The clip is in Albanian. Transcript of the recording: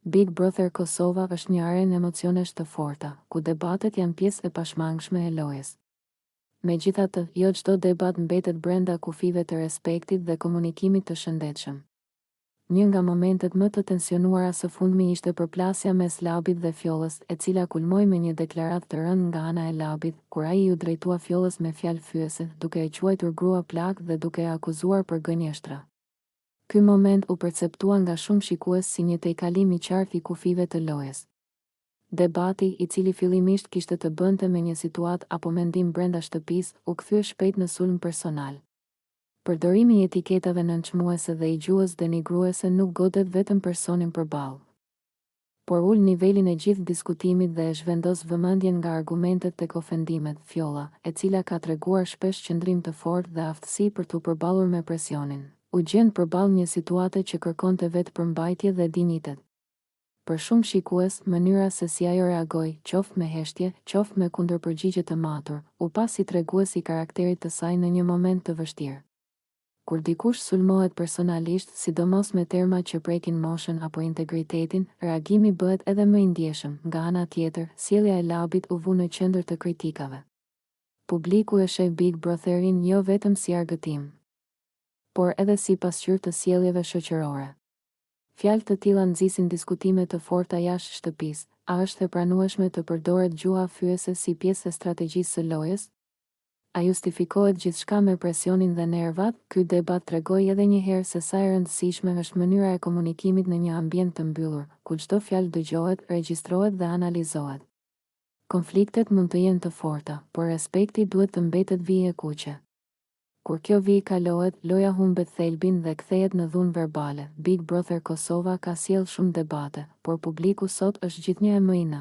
Big Brother Kosova është një arenë emocionesh të forta, ku debatet janë pjesë e pashmangshme e lojës. Megjithatë, jo çdo debat mbetet brenda kufive të respektit dhe komunikimit të shëndetshëm. Një nga momentet më të tensionuara së fundmi ishte përplasja mes Labit dhe Fjollës, e cila kulmoi me një deklaratë të rëndë nga ana e Labit, kur ai u drejtua Fjollës me fjalë fyese, duke e quajtur grua plak dhe duke e akuzuar për gënjeshtra. Ky moment u perceptua nga shumë shikues si një tejkalim i qartë i kufive të lojës. Debati, i cili fillimisht kishte të bënte me një situatë apo mendim brenda shtëpisë, u kthye shpejt në sulm personal. Përdorimi i etiketave nënçmuese dhe i gjuhës denigruese nuk godet vetëm personin përballë, por ul nivelin e gjithë diskutimit dhe e zhvendos vëmendjen nga argumentet tek ofendimet. Fjolla, e cila ka treguar shpesh qëndrim të fortë dhe aftësi për t'u përballur me presionin, u gjend përballë një situate që kërkonte vetë përmbajtje dhe dinjitet. Për shumë shikues, mënyra se si ajo reagoi, qoftë me heshtje, qoftë me kundërpërgjigje të matur, u pa si tregues i karakterit të saj në një moment të vështirë. Kur dikush sulmohet personalisht, sidomos me terma që prekin moshën apo integritetin, reagimi bëhet edhe më i ndjeshëm. Nga ana tjetër, sjellja e Labit u vu në qendër të kritikave. Publiku e sheh Big Brotherin jo vetëm si argëtim, por edhe si pasqyrë të sjelljeve shoqërore. Fjalë të tilla nxisin diskutime të forta jashtë shtëpisë. A është e pranueshme të përdoret gjuha fyese si pjesë e strategjisë së lojës? A justifikohet gjithçka me presionin dhe nervat? Ky debat tregoi edhe një herë se sa e rëndësishme është mënyra e komunikimit në një ambient të mbyllur, ku çdo fjalë dëgjohet, regjistrohet dhe analizohet. Konfliktet mund të jenë të forta, por respekti duhet të mbetet vijë e kuqe. Kur kjo vijë kalohet, loja humbet thelbin dhe kthehet në dhunë verbale. Big Brother Kosova ka sjellë shumë debate, por publiku sot është gjithnjë e më i në.